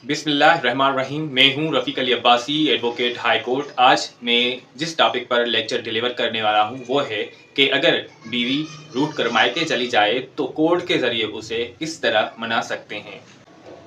बिस्मिल्लाहिर्रहमानिर्रहीम। मैं हूं Rafiq Ali Abbasi, advocate high court. आज मैं जिस टॉपिक पर लेक्चर डिलीवर करने वाला हूं वो है कि अगर बीवी रूठ कर मायके चली जाए तो कोर्ट के ज़रिए उसे किस तरह मना सकते हैं।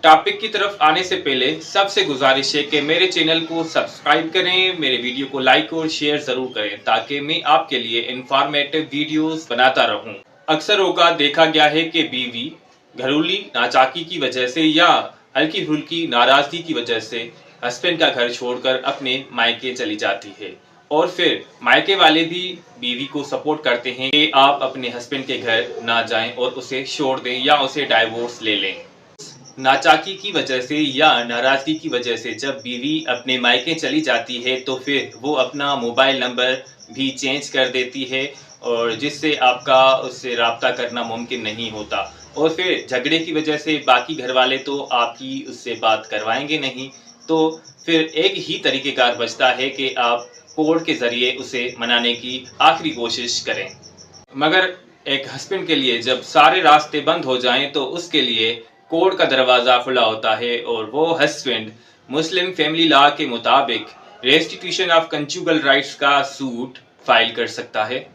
टॉपिक की तरफ आने से पहले सबसे गुजारिश है कि मेरे चैनल को सब्सक्राइब करें, मेरे वीडियो को लाइक और शेयर ज़रूर करें ताकि मैं आपके लिए इंफॉर्मेटिव वीडियोस बनाता रहूं। अक्सर औक़ात देखा गया है कि बीवी घरेलू नाचाकी की वजह से या हल्की फुल्की नाराज़गी की वजह से हस्बैंड का घर छोड़कर अपने मायके चली जाती है और फिर मायके वाले भी बीवी को सपोर्ट करते हैं कि आप अपने हस्बैंड के घर ना जाएं और उसे छोड़ दें या उसे डाइवोर्स ले लें। नाचाकी की वजह से या नाराज़गी की वजह से जब बीवी अपने मायके चली जाती है तो फिर वो अपना मोबाइल नंबर भी चेंज कर देती है और जिससे आपका उससे राब्ता करना मुमकिन नहीं होता और फिर झगड़े की वजह से बाकी घर वाले तो आपकी उससे बात करवाएंगे नहीं। तो फिर एक ही तरीक़ेकार बचता है कि आप कोर्ट के ज़रिए उसे मनाने की आखिरी कोशिश करें। मगर एक हस्बैंड के लिए जब सारे रास्ते बंद हो जाएं तो उसके लिए कोर्ट का दरवाज़ा खुला होता है और वो हस्बैंड मुस्लिम फैमिली लॉ के मुताबिक रेस्टिट्यूशन ऑफ कंजुगल राइट्स का सूट फाइल कर सकता है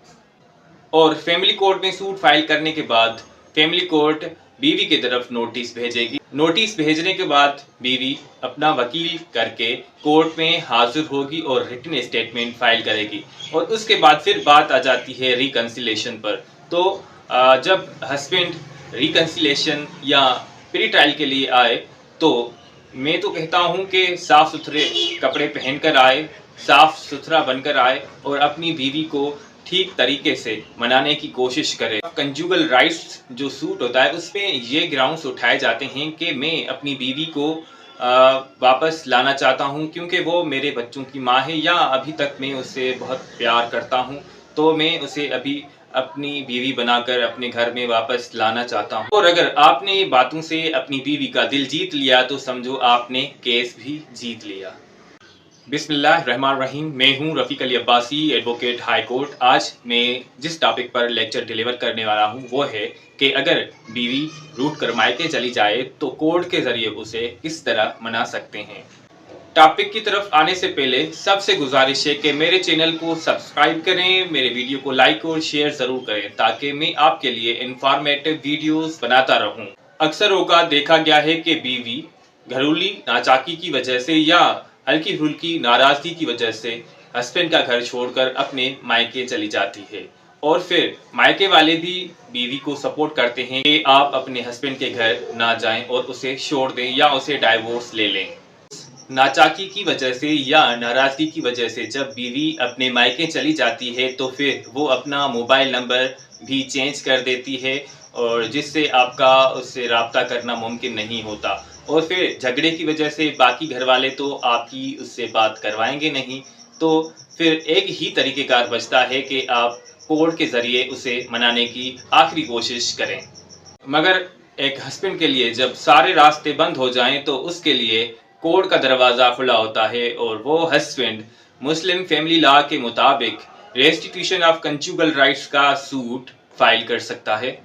और फैमिली कोर्ट में सूट फाइल करने के बाद फैमिली कोर्ट बीवी की तरफ नोटिस भेजेगी। नोटिस भेजने के बाद बीवी अपना वकील करके कोर्ट में हाजिर होगी और रिटन स्टेटमेंट फाइल करेगी और उसके बाद फिर बात आ जाती है रिकन्सिलेशन पर। तो जब हस्बैंड रिकन्सिलेशन या प्री ट्रायल के लिए आए तो मैं तो कहता हूं कि साफ़ सुथरे कपड़े पहनकर आए, साफ़ सुथरा बनकर आए और अपनी बीवी को ठीक तरीके से मनाने की कोशिश करें। कंजुगल राइट्स जो सूट होता है उसमें ये ग्राउंड्स उठाए जाते हैं कि मैं अपनी बीवी को वापस लाना चाहता हूं क्योंकि वो मेरे बच्चों की माँ है या अभी तक मैं उससे बहुत प्यार करता हूं तो मैं उसे अभी अपनी बीवी बनाकर अपने घर में वापस लाना चाहता हूं। और अगर आपने बातों से अपनी बीवी का दिल जीत लिया तो समझो आपने केस भी जीत लिया। बिस्मिल्लाहिर्रहमानिर्रहीम। मैं हूं Rafiq Ali Abbasi, advocate high court. आज मैं जिस टॉपिक पर लेक्चर डिलीवर करने वाला हूं वो है कि अगर बीवी रूठ कर मायके चली जाए तो कोर्ट के ज़रिए उसे किस तरह मना सकते हैं। टॉपिक की तरफ आने से पहले सबसे गुजारिश है कि मेरे चैनल को सब्सक्राइब करें, मेरे वीडियो को लाइक और शेयर ज़रूर करें ताकि मैं आपके लिए इंफॉर्मेटिव वीडियोस बनाता रहूं। अक्सर औक़ात देखा गया है कि बीवी घरेलू नाचाकी की वजह से या हल्की फुल्की नाराज़गी की वजह से हस्बैंड का घर छोड़कर अपने मायके चली जाती है और फिर मायके वाले भी बीवी को सपोर्ट करते हैं कि आप अपने हस्बैंड के घर ना जाएं और उसे छोड़ दें या उसे डाइवोर्स ले लें। नाचाकी की वजह से या नाराज़गी की वजह से जब बीवी अपने मायके चली जाती है तो फिर वो अपना मोबाइल नंबर भी चेंज कर देती है और जिससे आपका उससे राब्ता करना मुमकिन नहीं होता और फिर झगड़े की वजह से बाकी घर वाले तो आपकी उससे बात करवाएंगे नहीं। तो फिर एक ही तरीक़ेकार बचता है कि आप कोर्ट के ज़रिए उसे मनाने की आखिरी कोशिश करें। मगर एक हस्बैंड के लिए जब सारे रास्ते बंद हो जाएं तो उसके लिए कोर्ट का दरवाज़ा खुला होता है और वो हस्बैंड मुस्लिम फैमिली लॉ के मुताबिक रेस्टिट्यूशन ऑफ कंजुगल राइट्स का सूट फाइल कर सकता है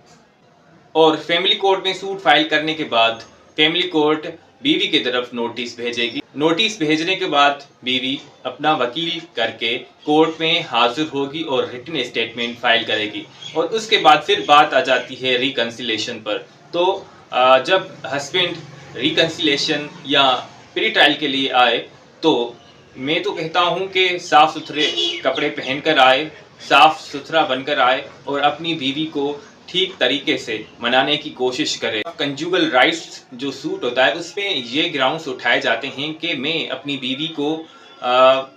और फैमिली कोर्ट में सूट फाइल करने के बाद फैमिली कोर्ट बीवी की तरफ नोटिस भेजेगी। नोटिस भेजने के बाद बीवी अपना वकील करके कोर्ट में हाजिर होगी और रिटन स्टेटमेंट फाइल करेगी और उसके बाद फिर बात आ जाती है रिकन्सिलेशन पर। तो जब हस्बैंड रिकन्सिलेशन या प्री ट्रायल के लिए आए तो मैं तो कहता हूं कि साफ़ सुथरे कपड़े पहनकर आए, साफ़ सुथरा बनकर आए और अपनी बीवी को ठीक तरीके से मनाने की कोशिश करें। कंजुगल राइट्स जो सूट होता है उसमें ये ग्राउंड्स उठाए जाते हैं कि मैं अपनी बीवी को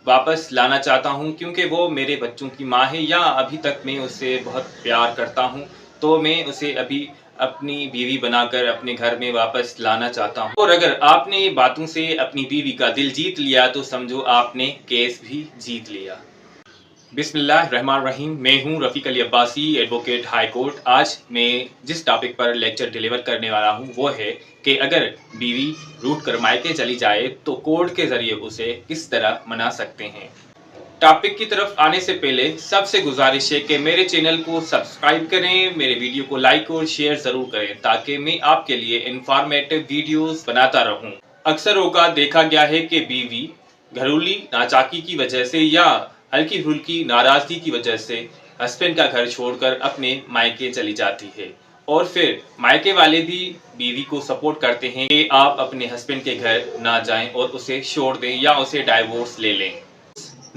वापस लाना चाहता हूं क्योंकि वो मेरे बच्चों की माँ है या अभी तक मैं उससे बहुत प्यार करता हूं तो मैं उसे अभी अपनी बीवी बनाकर अपने घर में वापस लाना चाहता हूं। और अगर आपने बातों से अपनी बीवी का दिल जीत लिया तो समझो आपने केस भी जीत लिया। बिस्मिल्लाहिर्रहमानिर्रहीम। मैं हूं Rafiq Ali Abbasi, advocate high court. आज मैं जिस टॉपिक पर लेक्चर डिलीवर करने वाला हूं वो है कि अगर बीवी रूठ कर मायके चली जाए तो कोर्ट के ज़रिए उसे किस तरह मना सकते हैं। टॉपिक की तरफ आने से पहले सबसे गुजारिश है कि मेरे चैनल को सब्सक्राइब करें, मेरे वीडियो को लाइक और शेयर ज़रूर करें ताकि मैं आपके लिए इंफॉर्मेटिव वीडियोस बनाता रहूं। اکثر اوقات دیکھا گیا ہے کہ بیوی گھریلو ناچاکی کی وجہ سے یا ہلکی پھلکی ناراضگی کی وجہ سے ہسبینڈ کا گھر چھوڑ کر اپنے مائکے چلی جاتی ہے، اور پھر مائکے والے بھی بیوی کو سپورٹ کرتے ہیں کہ آپ اپنے ہسبینڈ کے گھر نہ جائیں اور اسے چھوڑ دیں یا اسے ڈائیورس لے لیں۔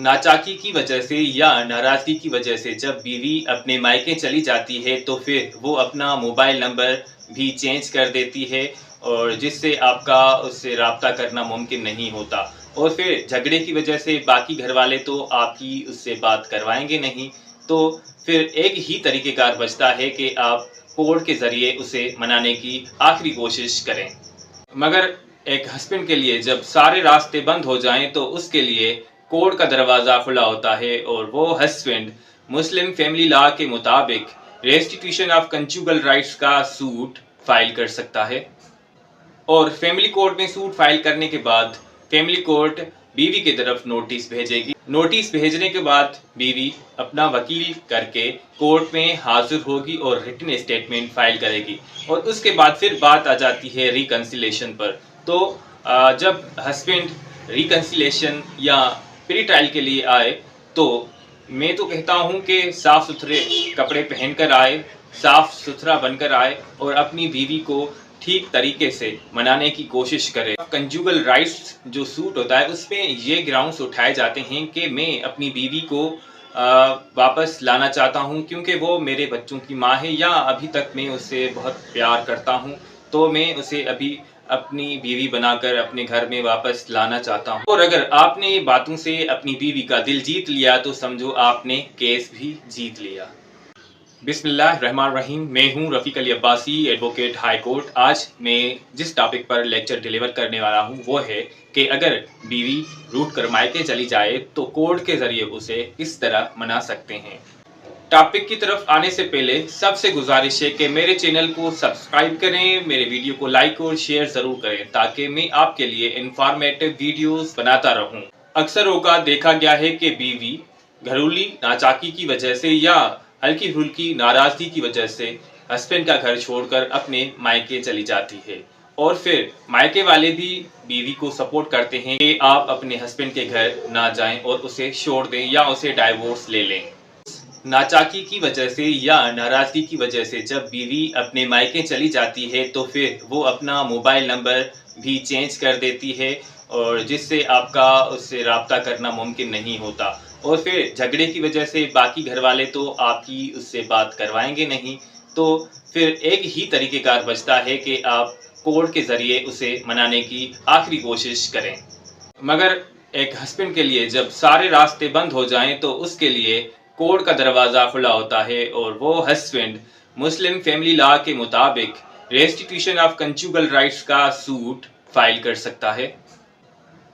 ناچاکی کی وجہ سے یا ناراضگی کی وجہ سے جب بیوی اپنے مائکے چلی جاتی ہے تو پھر وہ اپنا موبائل نمبر بھی چینج کر دیتی ہے، اور جس سے آپ کا اس سے رابطہ کرنا ممکن نہیں ہوتا، اور پھر جھگڑے کی وجہ سے باقی گھر والے تو آپ کی اس سے بات کروائیں گے نہیں، تو پھر ایک ہی طریقہ کار بچتا ہے کہ آپ کورٹ کے ذریعے اسے منانے کی آخری کوشش کریں۔ مگر ایک ہسبینڈ کے لیے جب سارے راستے بند ہو جائیں تو اس کے لیے کورٹ کا دروازہ کھلا ہوتا ہے، اور وہ ہسبینڈ مسلم فیملی لا کے مطابق ریسٹیٹیوشن آف کنجوگل رائٹس کا سوٹ فائل کر سکتا ہے، اور فیملی کورٹ میں سوٹ فائل کرنے کے بعد فیملی کورٹ بیوی کی طرف نوٹس بھیجے گی۔ نوٹس بھیجنے کے بعد بیوی اپنا وکیل کر کے کورٹ میں حاضر ہوگی اور ریٹن اسٹیٹمنٹ فائل کرے گی، اور اس کے بعد پھر بات آ جاتی ہے ریکنسیلیشن پر۔ تو جب ہسبینڈ ریکنسیلیشن یا پری ٹرائل کے لیے آئے تو میں تو کہتا ہوں کہ صاف ستھرے کپڑے پہن کر آئے، صاف ستھرا بن کر آئے، اور اپنی بیوی کو ٹھیک طریقے سے منانے کی کوشش کرے۔ کنجوگل رائٹس جو سوٹ ہوتا ہے اس میں یہ گراؤنڈز اٹھائے جاتے ہیں کہ میں اپنی بیوی کو واپس لانا چاہتا ہوں کیونکہ وہ میرے بچوں کی ماں ہے، یا ابھی تک میں اسے بہت پیار کرتا ہوں، تو میں اسے ابھی اپنی بیوی بنا کر اپنے گھر میں واپس لانا چاہتا ہوں۔ اور اگر آپ نے باتوں سے اپنی بیوی کا دل جیت لیا تو سمجھو آپ نے کیس بھی جیت لیا۔ بسم اللہ الرحمن الرحیم، میں ہوں رفیق علی عباسی، ایڈوکیٹ ہائی کورٹ۔ آج میں جس ٹاپک پر لیکچر ڈیلیور کرنے والا ہوں وہ ہے کہ اگر بیوی روٹ کر مائکے چلی جائے تو کورٹ کے ذریعے اسے کس طرح منا سکتے ہیں۔ ٹاپک کی طرف آنے سے پہلے سب سے گزارش ہے کہ میرے چینل کو سبسکرائب کریں، میرے ویڈیو کو لائک اور شیئر ضرور کریں تاکہ میں آپ کے لیے انفارمیٹیو ویڈیوز بناتا رہوں۔ اکثر اوقات دیکھا گیا ہے کہ بیوی گھریلو ناچاکی کی وجہ سے یا ہلکی پھلکی ناراضگی کی وجہ سے ہسبینڈ کا گھر چھوڑ کر اپنے مائکے چلی جاتی ہے، اور پھر مائکے والے بھی بیوی کو سپورٹ کرتے ہیں کہ آپ اپنے ہسبینڈ کے گھر نہ جائیں اور اسے چھوڑ دیں یا اسے ڈائیورس لے لیں۔ ناچاکی کی وجہ سے یا ناراضگی کی وجہ سے جب بیوی اپنے مائکے چلی جاتی ہے تو پھر وہ اپنا موبائل نمبر بھی چینج کر دیتی ہے، اور جس سے آپ کا اس سے رابطہ کرنا ممکن نہیں ہوتا، اور پھر جھگڑے کی وجہ سے باقی گھر والے تو آپ کی اس سے بات کروائیں گے نہیں، تو پھر ایک ہی طریقہ کار بچتا ہے کہ آپ کورٹ کے ذریعے اسے منانے کی آخری کوشش کریں۔ مگر ایک ہسبینڈ کے لیے جب سارے راستے بند ہو جائیں تو اس کے لیے کورٹ کا دروازہ کھلا ہوتا ہے، اور وہ ہسبینڈ مسلم فیملی لا کے مطابق ریسٹیٹیوشن آف کنجوگل رائٹس کا سوٹ فائل کر سکتا ہے،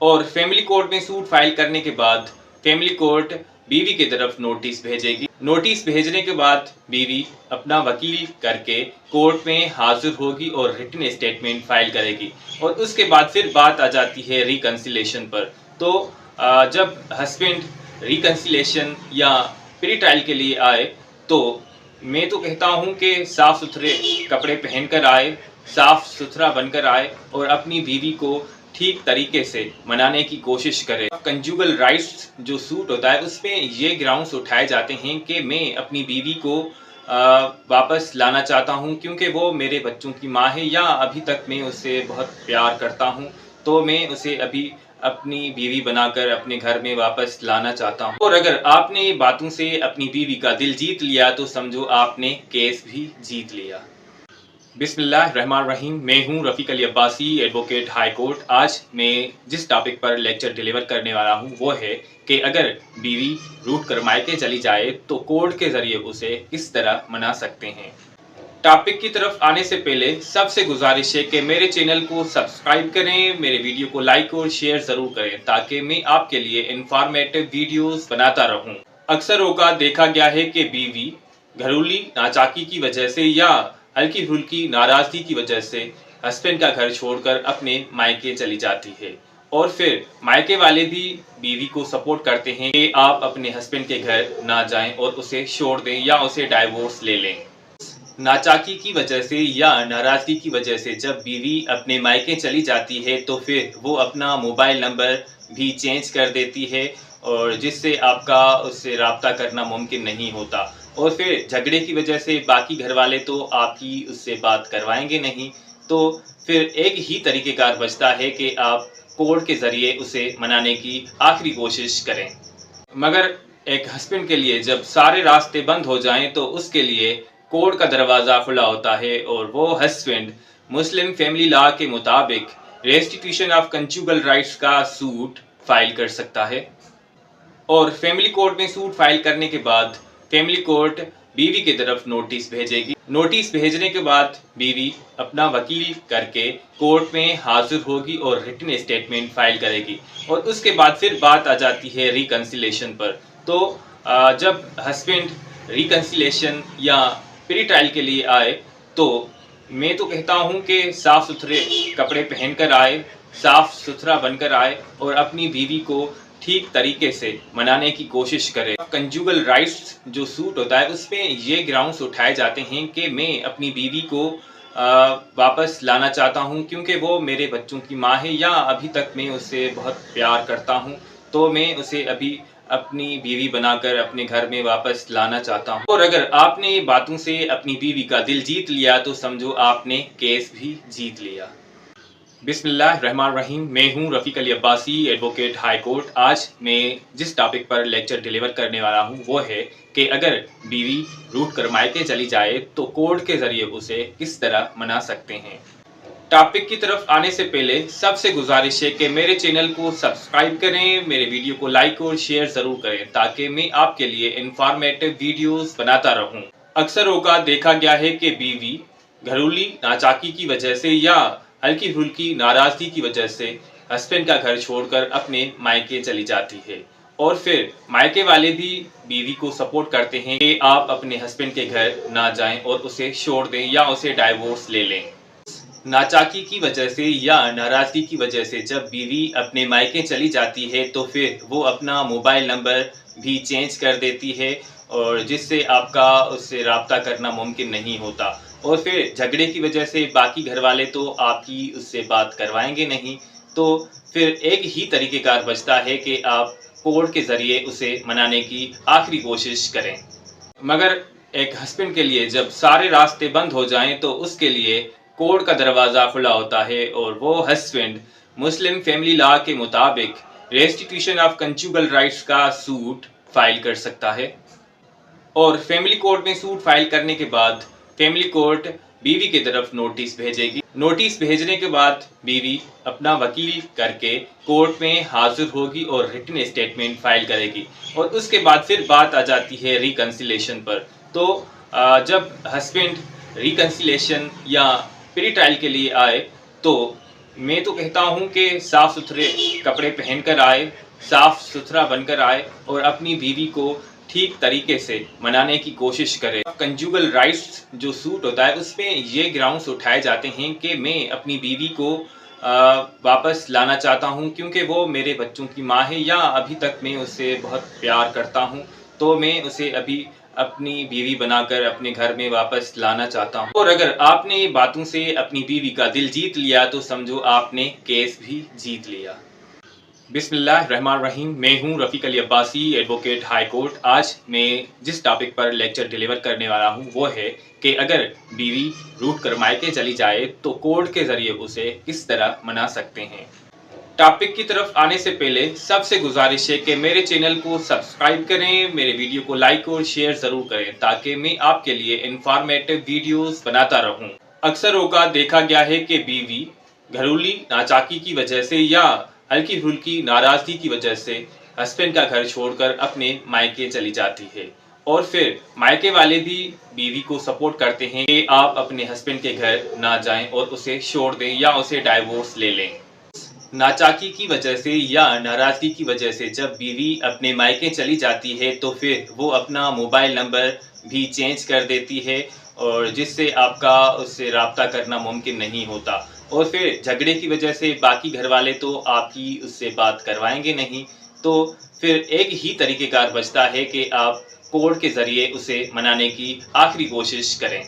اور فیملی کورٹ میں سوٹ فائل کرنے کے بعد فیملی کورٹ بیوی کی طرف نوٹس بھیجے گی۔ نوٹس بھیجنے کے بعد بیوی اپنا وکیل کر کے کورٹ میں حاضر ہوگی اور ریٹن اسٹیٹمنٹ فائل کرے گی، اور اس کے بعد پھر بات آ جاتی ہے ریکنسیلیشن پر۔ تو جب ہسبینڈ ریکنسیلیشن یا پری ٹرائل کے لیے آئے تو میں تو کہتا ہوں کہ صاف ستھرے کپڑے پہن کر آئے، صاف ستھرا بن کر آئے، اور اپنی بیوی کو ٹھیک طریقے سے منانے کی کوشش کرے۔ کنجوگل رائٹس جو سوٹ ہوتا ہے اس میں یہ گراؤنڈز اٹھائے جاتے ہیں کہ میں اپنی بیوی کو واپس لانا چاہتا ہوں کیونکہ وہ میرے بچوں کی ماں ہے، یا ابھی تک میں اسے بہت پیار کرتا ہوں، تو میں اسے ابھی اپنی بیوی بنا کر اپنے گھر میں واپس لانا چاہتا ہوں۔ اور اگر آپ نے باتوں سے اپنی بیوی کا دل جیت لیا تو سمجھو آپ نے کیس بھی جیت لیا۔ بسم اللہ الرحمن الرحیم، میں ہوں رفیق علی عباسی، ایڈوکیٹ ہائی کورٹ۔ آج میں جس ٹاپک پر لیکچر ڈیلیور کرنے والا ہوں وہ ہے کہ اگر بیوی روٹ کر مائکے چلی جائے تو کورٹ کے ذریعے اسے کس طرح منا سکتے ہیں۔ ٹاپک کی طرف آنے سے پہلے سب سے گزارش ہے کہ میرے چینل کو سبسکرائب کریں، میرے ویڈیو کو لائک اور شیئر ضرور کریں تاکہ میں آپ کے لیے انفارمیٹیو ویڈیوز بناتا رہوں۔ اکثر اوقات دیکھا گیا ہے کہ بیوی گھریلو ناچاکی کی وجہ سے یا ہلکی پھلکی ناراضگی کی وجہ سے ہسبینڈ کا گھر چھوڑ کر اپنے مائکے چلی جاتی ہے، اور پھر مائکے والے بھی بیوی کو سپورٹ کرتے ہیں کہ آپ اپنے ہسبینڈ کے گھر نہ جائیں اور اسے چھوڑ دیں یا اسے ڈائیورس لے لیں۔ नाचाकी की वजह से या नाराज़गी की वजह से जब बीवी अपने मायके चली जाती है तो फिर वो अपना मोबाइल नंबर भी चेंज कर देती है और जिससे आपका उससे राब्ता करना मुमकिन नहीं होता। और फिर झगड़े की वजह से बाकी घर वाले तो आपकी उससे बात करवाएंगे नहीं, तो फिर एक ही तरीक़ेकार बचता है कि आप कोर्ट के ज़रिए उसे मनाने की आखिरी कोशिश करें। मगर एक हस्बैंड के लिए जब सारे रास्ते बंद हो जाएं तो उसके लिए कोर्ट का दरवाज़ा खुला होता है और वो हस्बैंड मुस्लिम फैमिली लॉ के मुताबिक रेस्टिट्यूशन ऑफ कंजुगल राइट्स का सूट फाइल कर सकता है। और फैमिली कोर्ट में सूट फाइल करने के बाद फैमिली कोर्ट बीवी की तरफ नोटिस भेजेगी। नोटिस भेजने के बाद बीवी अपना वकील करके कोर्ट में हाजिर होगी और रिटन स्टेटमेंट फाइल करेगी और उसके बाद फिर बात आ जाती है रिकंसिलेशन पर। तो जब हस्बैंड रिकंसिलेशन या प्री ट्रायल के लिए आए तो मैं तो कहता हूँ कि साफ़ सुथरे कपड़े पहनकर आए, साफ़ सुथरा बनकर आए और अपनी बीवी को ठीक तरीके से मनाने की कोशिश करें। कंजुगल राइट्स जो सूट होता है उसमें ये ग्राउंड्स उठाए जाते हैं कि मैं अपनी बीवी को वापस लाना चाहता हूँ क्योंकि वो मेरे बच्चों की माँ है, या अभी तक मैं उससे बहुत प्यार करता हूँ तो मैं उसे अभी अपनी बीवी बनाकर अपने घर में वापस लाना चाहता हूँ। और अगर आपने बातों से अपनी बीवी का दिल जीत लिया तो समझो आपने केस भी जीत लिया। बिस्मिल्लाहिर्रहमानिर्रहीम। मैं हूं Rafiq Ali Abbasi, advocate high court. आज मैं जिस टॉपिक पर लेक्चर डिलीवर करने वाला हूं वो है कि अगर बीवी रूठ कर मायके चली जाए तो कोर्ट के ज़रिए उसे किस तरह मना सकते हैं। टॉपिक की तरफ आने से पहले सबसे गुजारिश है कि मेरे चैनल को सब्सक्राइब करें, मेरे वीडियो को लाइक और शेयर ज़रूर करें ताकि मैं आपके लिए इंफॉर्मेटिव वीडियोस बनाता रहूं। अक्सर औक़ात देखा गया है कि बीवी घरेलू नाचाकी की वजह से या हल्की फुल्की नाराज़गी की वजह से हस्बैंड का घर छोड़कर अपने मायके चली जाती है और फिर मायके वाले भी बीवी को सपोर्ट करते हैं कि आप अपने हस्बैंड के घर ना जाएं और उसे छोड़ दें या उसे डाइवोर्स ले लें। नाचाकी की वजह से या नाराज़गी की वजह से जब बीवी अपने मायके चली जाती है तो फिर वो अपना मोबाइल नंबर भी चेंज कर देती है और जिससे आपका उससे राब्ता करना मुमकिन नहीं होता। और फिर झगड़े की वजह से बाकी घर वाले तो आपकी उससे बात करवाएंगे नहीं, तो फिर एक ही तरीक़ेकार बचता है कि आप कोर्ट के ज़रिए उसे मनाने की आखिरी कोशिश करें। मगर एक हस्बैंड के लिए जब सारे रास्ते बंद हो जाएं तो उसके लिए कोर्ट का दरवाज़ा खुला होता है और वो हस्बैंड मुस्लिम फैमिली लॉ के मुताबिक रेस्टिट्यूशन ऑफ कंजुगल राइट्स का सूट फाइल कर सकता है। और फैमिली कोर्ट में सूट फाइल करने के बाद फैमिली कोर्ट बीवी की तरफ नोटिस भेजेगी। नोटिस भेजने के बाद बीवी अपना वकील करके कोर्ट में हाजिर होगी और रिटन स्टेटमेंट फाइल करेगी और उसके बाद फिर बात आ जाती है रिकंसिलेशन पर। तो जब हस्बैंड रिकंसिलेशन या प्री ट्रायल के लिए आए तो मैं तो कहता हूँ कि साफ़ सुथरे कपड़े पहनकर आए, साफ़ सुथरा बनकर आए और अपनी बीवी को ठीक तरीके से मनाने की कोशिश करें। कंजुगल राइट्स जो सूट होता है उसमें ये ग्राउंड्स उठाए जाते हैं कि मैं अपनी बीवी को वापस लाना चाहता हूं क्योंकि वो मेरे बच्चों की माँ है, या अभी तक मैं उससे बहुत प्यार करता हूं तो मैं उसे अभी अपनी बीवी बनाकर अपने घर में वापस लाना चाहता हूं। और अगर आपने बातों से अपनी बीवी का दिल जीत लिया तो समझो आपने केस भी जीत लिया। बिस्मिल्लाहिर्रहमानिर्रहीम। मैं हूं Rafiq Ali Abbasi, advocate high court. आज मैं जिस टॉपिक पर लेक्चर डिलीवर करने वाला हूं वो है कि अगर बीवी रूठ कर मायके चली जाए तो कोर्ट के ज़रिए उसे किस तरह मना सकते हैं। टॉपिक की तरफ आने से पहले सबसे गुजारिश है कि मेरे चैनल को सब्सक्राइब करें, मेरे वीडियो को लाइक और शेयर ज़रूर करें ताकि मैं आपके लिए इंफॉर्मेटिव वीडियोस बनाता रहूं। अक्सर औक़ात देखा गया है कि बीवी घरेलू नाचाकी की वजह से या हल्की फुल्की नाराज़गी की वजह से हस्बैंड का घर छोड़कर अपने मायके चली जाती है और फिर मायके वाले भी बीवी को सपोर्ट करते हैं कि आप अपने हस्बैंड के घर ना जाएं और उसे छोड़ दें या उसे डाइवोर्स ले लें। नाचाकी की वजह से या नाराज़गी की वजह से जब बीवी अपने मायके चली जाती है तो फिर वो अपना मोबाइल नंबर भी चेंज कर देती है और जिससे आपका उससे राब्ता करना मुमकिन नहीं होता। और फिर झगड़े की वजह से बाकी घर वाले तो आपकी उससे बात करवाएंगे नहीं, तो फिर एक ही तरीक़ेकार बचता है कि आप कोर्ट के ज़रिए उसे मनाने की आखिरी कोशिश करें।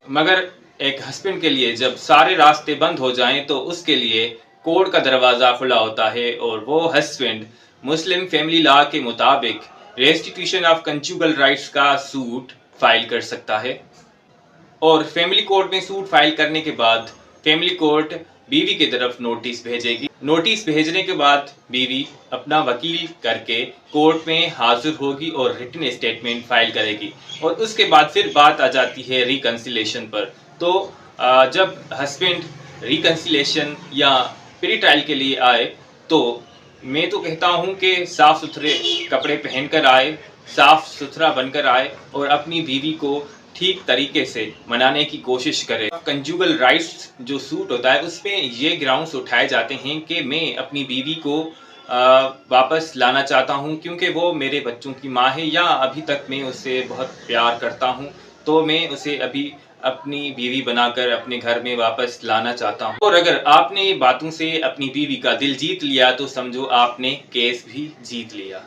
मगर एक हस्बैंड के लिए जब सारे रास्ते बंद हो जाएं तो उसके लिए कोर्ट का दरवाज़ा खुला होता है और वो हस्बैंड मुस्लिम फैमिली लॉ के मुताबिक रेस्टिट्यूशन ऑफ कंजुगल राइट्स का सूट फाइल कर सकता है। और फैमिली कोर्ट में सूट फाइल करने के बाद फैमिली कोर्ट बीवी की तरफ नोटिस भेजेगी। नोटिस भेजने के बाद बीवी अपना वकील करके कोर्ट में हाजिर होगी और रिटन स्टेटमेंट फाइल करेगी। और उसके बाद फिर बात आ जाती है रिकन्सिलेशन पर। तो जब हस्बैंड रिकन्सिलेशन या प्री ट्रायल के लिए आए तो मैं तो कहता हूँ कि साफ़ सुथरे कपड़े पहनकर आए, साफ़ सुथरा बनकर आए और अपनी बीवी को ठीक तरीके से मनाने की कोशिश करें। कंजुगल राइट्स जो सूट होता है उसमें ये ग्राउंड्स उठाए जाते हैं कि मैं अपनी बीवी को वापस लाना चाहता हूँ क्योंकि वो मेरे बच्चों की माँ है, या अभी तक मैं उससे बहुत प्यार करता हूँ तो मैं उसे अभी अपनी बीवी बनाकर अपने घर में वापस लाना चाहता हूँ। और अगर आपने बातों से अपनी बीवी का दिल जीत लिया तो समझो आपने केस भी जीत लिया।